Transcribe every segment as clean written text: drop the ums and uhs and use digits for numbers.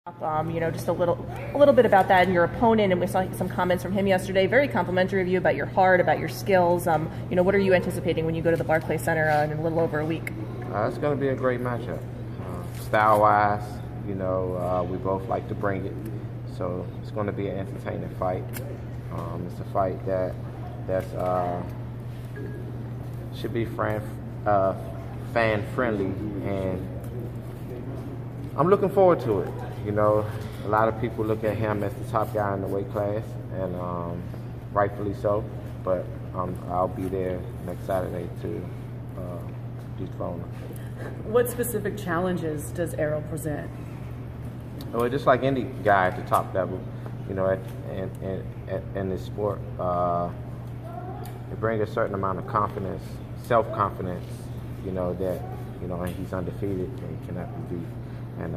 Just a little bit about that and your opponent, and we saw some comments from him yesterday, very complimentary of you about your heart, about your skills. What are you anticipating when you go to the Barclays Center in a little over a week? It's going to be a great matchup. Style-wise, we both like to bring it, so it's going to be an entertaining fight. It's a fight that's should be fan-friendly, and I'm looking forward to it. A lot of people look at him as the top guy in the weight class, and rightfully so. But I'll be there next Saturday to dethrone him. What specific challenges does Errol present? Well, just like any guy at the top level, in this sport, it brings a certain amount of confidence, self-confidence. That he's undefeated and he cannot be beat. And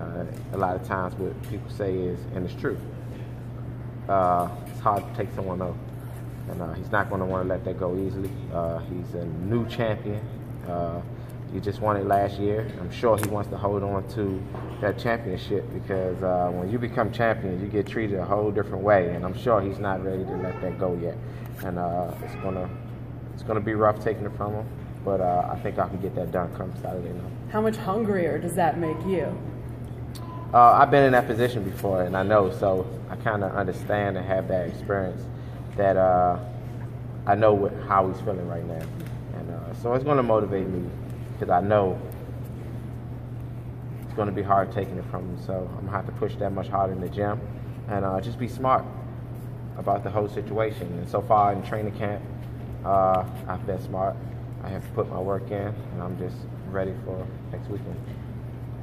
a lot of times what people say is, and it's true, it's hard to take someone else. And he's not going to want to let that go easily. He's a new champion. He just won it last year. I'm sure he wants to hold on to that championship because when you become champion, you get treated a whole different way. And I'm sure he's not ready to let that go yet. And it's gonna be rough taking it from him. But I think I can get that done come Saturday night. How much hungrier does that make you? I've been in that position before, and I know, so I kind of understand and have that experience that I know how he's feeling right now. And so it's going to motivate me because I know it's going to be hard taking it from him. So I'm going to have to push that much harder in the gym and just be smart about the whole situation. And so far in training camp, I've been smart. I have put my work in, and I'm just ready for next weekend.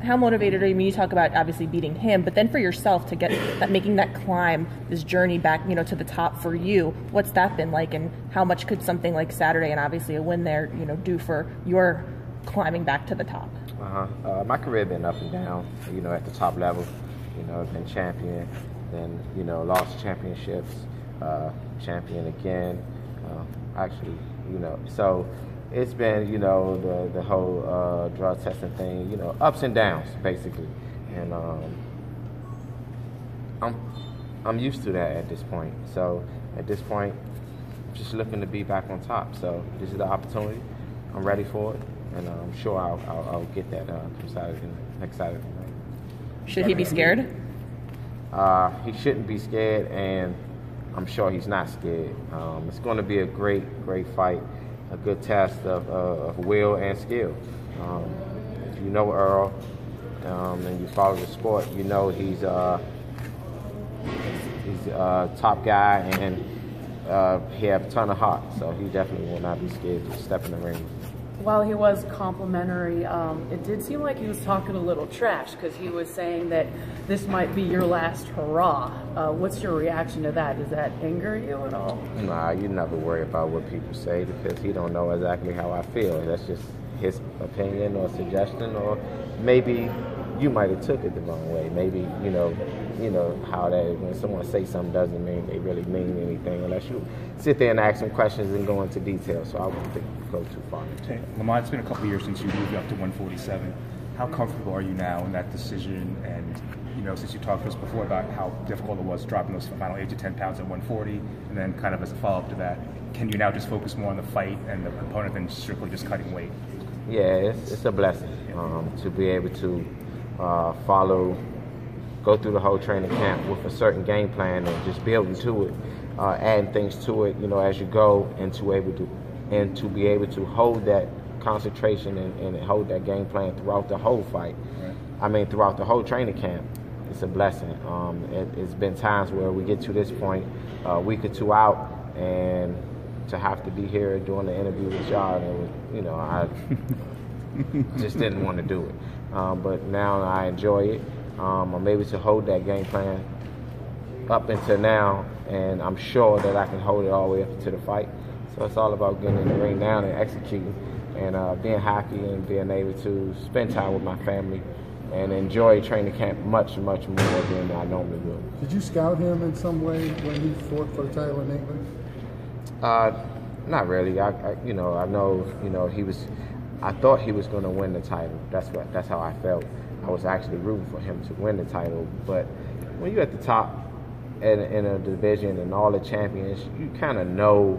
How motivated are you? I mean, you talk about obviously beating him, but then for yourself to get making that climb, this journey back, to the top for you. What's that been like, and how much could something like Saturday and obviously a win there, do for your climbing back to the top? My career been up and down. At the top level, I've been champion, then lost championships, champion again. So. It's been, the whole drug testing thing, ups and downs, basically. And I'm used to that at this point. So at this point, I'm just looking to be back on top. So this is the opportunity. I'm ready for it, and I'm sure I'll get that next Saturday night. Should he be scared? He shouldn't be scared, and I'm sure he's not scared. It's going to be a great fight. A good test of will and skill. If you know Earl and you follow the sport, he's a top guy, and he has a ton of heart. So he definitely will not be scared to step in the ring. While he was complimentary, it did seem like he was talking a little trash because he was saying that this might be your last hurrah. What's your reaction to that? Does that anger you at all? Nah, you never worry about what people say because he don't know exactly how I feel. That's just his opinion or suggestion, or maybe you might have took it the wrong way. Maybe, how that when someone says something doesn't mean they really mean anything unless you sit there and ask them questions and go into detail. So I wouldn't think go too far. Hey, Lamont, it's been a couple of years since you moved up to 147. How comfortable are you now in that decision? And, since you talked to us before about how difficult it was dropping those final 8 to 10 pounds at 140, and then kind of as a follow-up to that, can you now just focus more on the fight and the component than strictly just cutting weight? Yeah, it's a blessing to be able to go through the whole training camp with a certain game plan and just building to it, adding things to it, as you go, and to be able to hold that concentration and hold that game plan throughout the whole fight. Right. Throughout the whole training camp. It's a blessing. It's been times where we get to this point, a week or two out, and to have to be here doing the interview with y'all, I just didn't want to do it. But now I enjoy it. I'm able to hold that game plan up until now, and I'm sure that I can hold it all the way up to the fight. So it's all about getting in the ring now and executing, and being happy and being able to spend time with my family and enjoy training camp much, much more than I normally would. Did you scout him in some way when he fought for the title in England? Not really. I know, he was. I thought he was going to win the title. That's how I felt. I was actually rooting for him to win the title. But when you're at the top in a division and all the champions, you kind of know,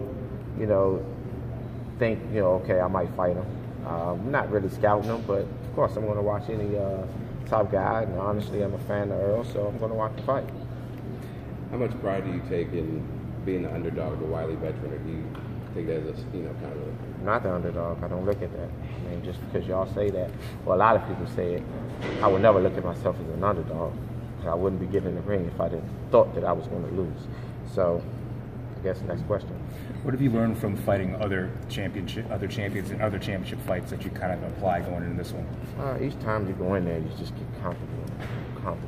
think, okay, I might fight him. I'm not really scouting him, but of course I'm going to watch any top guy. And honestly, I'm a fan of Earl, so I'm going to watch the fight. How much pride do you take in being the underdog, the wily veteran, or do you think there's a, kind of a... Not the underdog. I don't look at that. I mean, just because y'all say that, well, a lot of people say it, I would never look at myself as an underdog. I wouldn't be getting in the ring if I didn't thought that I was going to lose. So, I guess next question. What have you learned from fighting other champions in other championship fights that you kind of apply going into this one? Each time you go in there, you just get comfortable.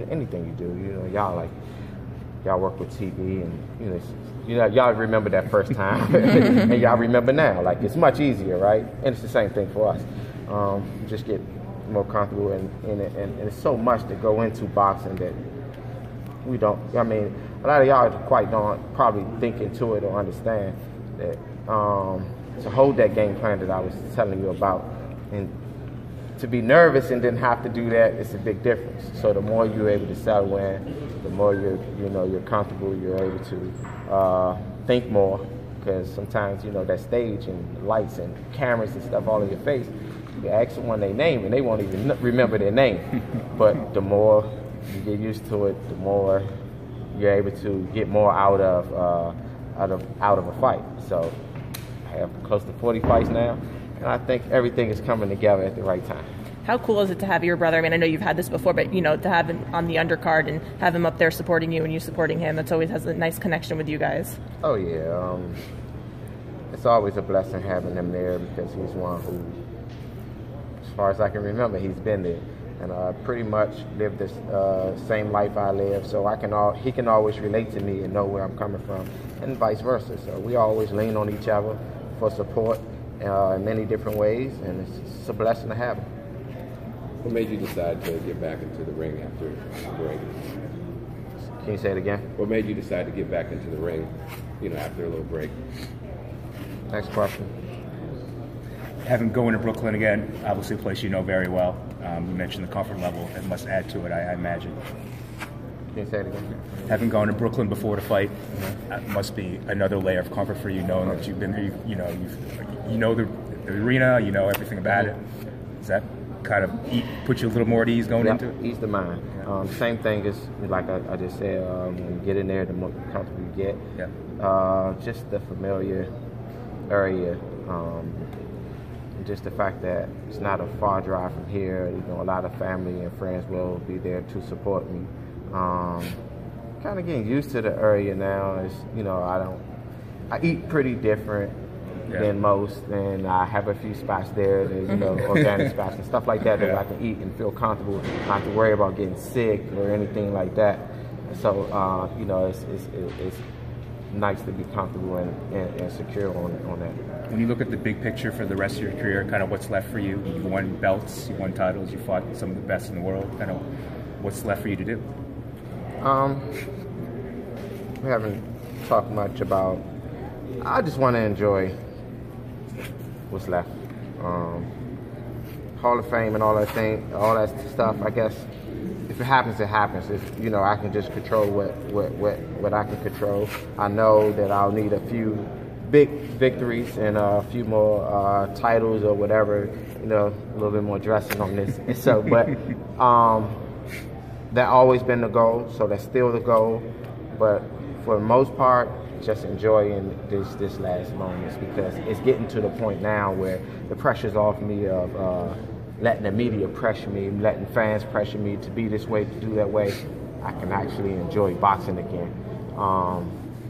Anything you do, y'all work with TV, and y'all remember that first time, and y'all remember now. Like, it's much easier, right? And it's the same thing for us. Just get more comfortable in it, and it's so much to go into boxing that we don't. I mean, a lot of y'all don't probably think into it or understand that to hold that game plan that I was telling you about, and to be nervous and then have to do that, it's a big difference. So the more you're able to settle in, the more you're comfortable, you're able to think more, because sometimes that stage and lights and cameras and stuff all in your face, you ask someone their name and they won't even remember their name. But the more you get used to it, the more you're able to get more out of a fight. So I have close to 40 fights now, and I think everything is coming together at the right time. How cool is it to have your brother? I mean, I know you've had this before, but to have him on the undercard and have him up there supporting you and you supporting him, that's always has a nice connection with you guys. Oh yeah, it's always a blessing having him there, because he's one who, as far as I can remember, he's been there, and pretty much lived this same life I live. So he can always relate to me and know where I'm coming from, and vice versa. So we always lean on each other for support in many different ways, and it's a blessing to have him. What made you decide to get back into the ring after the break? Can you say it again? What made you decide to get back into the ring, after a little break? Next question. Having going to Brooklyn again, obviously a place you know very well. You mentioned the comfort level. It must add to it, I imagine. Can you say it again? Having gone to Brooklyn before the fight, must be another layer of comfort for you, knowing that you've been there. You know the arena, you know everything about it. Does that kind of put you a little more at ease going into it? Ease the mind. Same thing as, like I just said, when you get in there, the more comfortable you get. Yeah. Just the familiar area. Just the fact that it's not a far drive from here. A lot of family and friends will be there to support me. Kind of getting used to the area now. Is I eat pretty different than most, and I have a few spots there that, organic spots and stuff like that I can eat and feel comfortable, not have to worry about getting sick or anything like that. So it's nice to be comfortable and secure on that. When you look at the big picture for the rest of your career, kind of what's left for you? You won belts, you won titles, you fought some of the best in the world. Kind of what's left for you to do? We haven't talked much about. I just want to enjoy what's left. Hall of Fame and all that stuff. I guess if it happens, it happens. If I can just control what I can control. I know that I'll need a few big victories and a few more titles or whatever. A little bit more dressing on this. And so, but that always been the goal. So that's still the goal. But for the most part, just enjoying this last moments, because it's getting to the point now where the pressure's off me of letting the media pressure me, letting fans pressure me to be this way, to do that way. I can actually enjoy boxing again.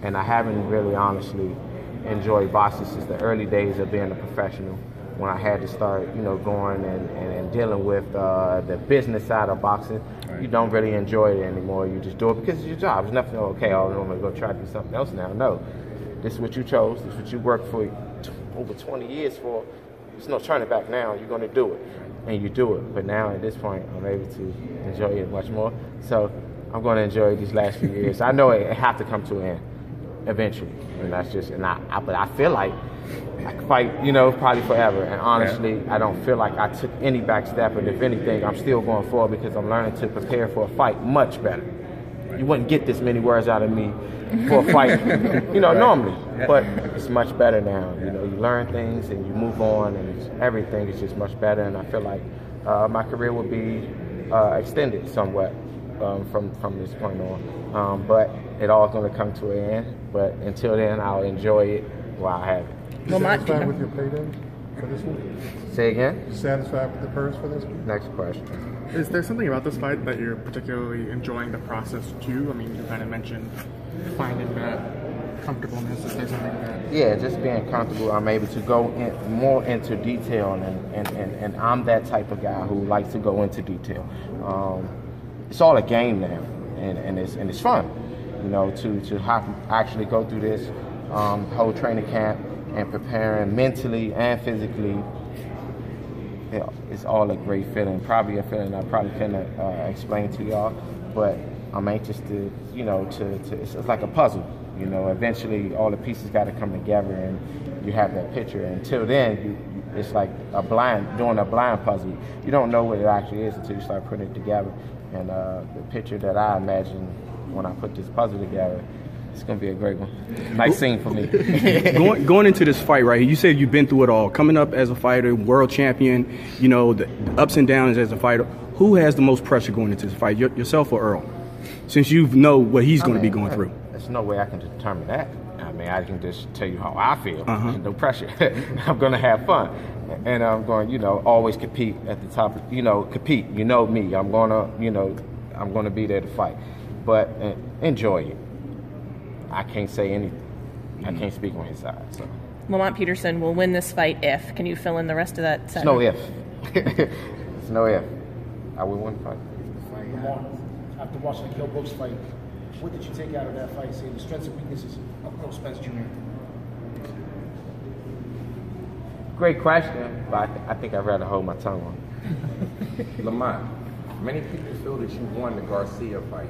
And I haven't really honestly enjoyed boxing since the early days of being a professional, when I had to start, going and dealing with the business side of boxing. Right. You don't really enjoy it anymore. You just do it because it's your job. It's nothing, I'm going to go try to do something else now. No. This is what you chose. This is what you worked for over 20 years for. There's no turning back now. You're going to do it. And you do it. But now, at this point, I'm able to enjoy it much more. So I'm going to enjoy these last few years. I know it have to come to an end. eventually, and that's just, but I feel like I can fight, probably forever. And honestly, I don't feel like I took any back step, and if anything, I'm still going forward because I'm learning to prepare for a fight much better. You wouldn't get this many words out of me for a fight, normally, but it's much better now. You learn things and you move on, and everything is just much better. And I feel like my career will be extended somewhat from this point on. But it all going to come to an end. But until then, I'll enjoy it while I have it. You satisfied with your payday for this one? Say again? You satisfied with the purse for this one? Next question. Is there something about this fight that you're particularly enjoying the process too? I mean, you kind of mentioned finding that comfortableness. Is there something that... Yeah, just being comfortable. I'm able to go more into detail, and I'm that type of guy who likes to go into detail. It's all a game now, and it's fun, to actually go through this whole training camp and preparing mentally and physically. It's all a great feeling. Probably a feeling I probably can't explain to y'all, but I'm anxious to, it's like a puzzle. Eventually all the pieces got to come together, and you have that picture. Until then, it's like doing a blind puzzle. You don't know what it actually is until you start putting it together. And the picture that I imagine when I put this puzzle together, it's going to be a great one. Nice scene for me. Going into this fight right here, you said you've been through it all. Coming up as a fighter, world champion, the ups and downs as a fighter. Who has the most pressure going into this fight, yourself or Earl? Since you know what he's going to be going through. There's no way I can determine that. I can just tell you how I feel. No pressure. I'm going to have fun. And I'm going, always compete at the top. Compete. Me. I'm going to be there to fight. But enjoy it. I can't say anything. I can't speak on his side. So. Lamont Peterson will win this fight if. Can you fill in the rest of that sentence? No if. It's no if. I will win the fight. Lamont, after watching the Kell Brooks fight, what did you take out of that fight? Say the strengths and weaknesses of Earl Spence Jr. Great question, but I think I'd rather hold my tongue on. Lamont, many people feel that you won the Garcia fight.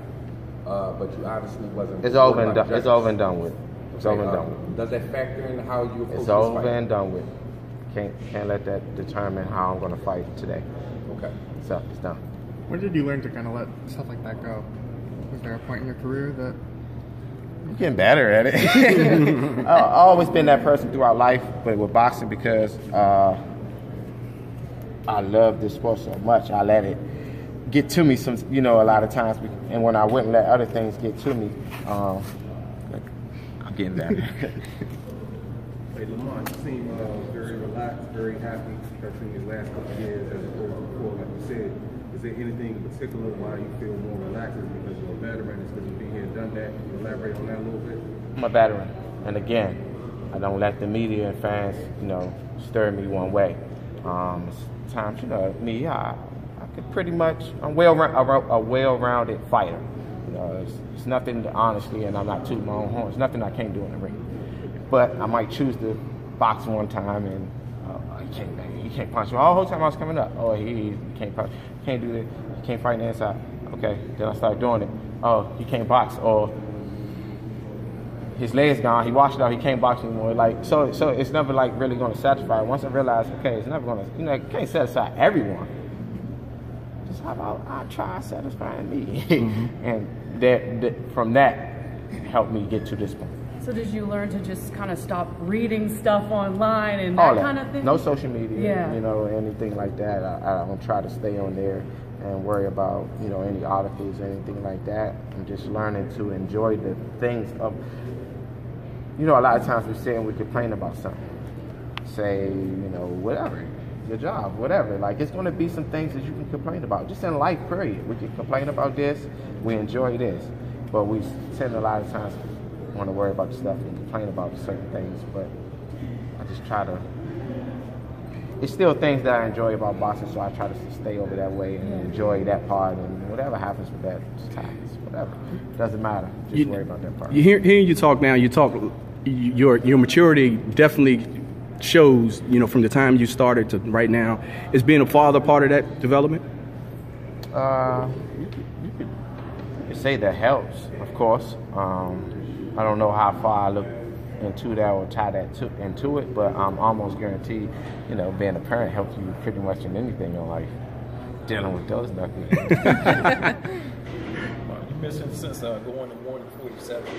But you obviously wasn't. It's over and done. It's over and done with. It's over and done with. Does that factor in how you approach this fight? It's over and done with. Can't let that determine how I'm going to fight today. Okay. So it's done. When did you learn to kind of let stuff like that go? Was there a point in your career that... I'm getting better at it. I've always been that person throughout life, but with boxing because I love this sport so much, I let it get to me a lot of times, and when I wouldn't let other things get to me, I'm getting better. Hey, Lamont, you seem very relaxed, very happy, especially in these last couple of years as opposed to before, like you said. Is there anything in particular why you feel more relaxed? Is it because you're a veteran? Is it because you've been here and done that? Can you elaborate on that a little bit? I'm a veteran, and again, I don't let the media and fans, stir me one way. Sometimes, me, I could pretty much, I'm a well-rounded fighter. It's nothing, honestly, and I'm not tooting my own horn. It's nothing I can't do in the ring. But I might choose to box one time and he can't punch me. All the whole time I was coming up. Oh, he can't punch. He can't do this. He can't fight on the inside. Okay, then I started doing it. Oh, he can't box. Or his leg's gone. He washed it out. He can't box anymore. So it's never really going to satisfy. Once I realized, okay, it's never going to. You can't satisfy everyone. Just how about I try satisfying me, and that from that helped me get to this point. So did you learn to just kind of stop reading stuff online and that kind of thing? No social media, anything like that. I don't try to stay on there and worry about, any articles or anything like that. I'm just learning to enjoy the things of, a lot of times we sit and we complain about something. Say, whatever, your job, whatever. It's going to be some things that you can complain about. Just in life, period. We can complain about this, we enjoy this. But we tend a lot of times want to worry about the stuff and complain about certain things, but I just try to. It's still things that I enjoy about boxing, so I try to stay over that way and enjoy that part. And whatever happens with that, just happens. Whatever, it doesn't matter. Just worry about that part. Hearing you talk now, your maturity definitely shows. From the time you started to right now, is being a father part of that development? You could say that helps, of course. I don't know how far I look into that or tie that into it, but I'm almost guaranteed, you know, being a parent helps you pretty much in anything in life. Dealing with those knuckles. You mentioned since going to 147,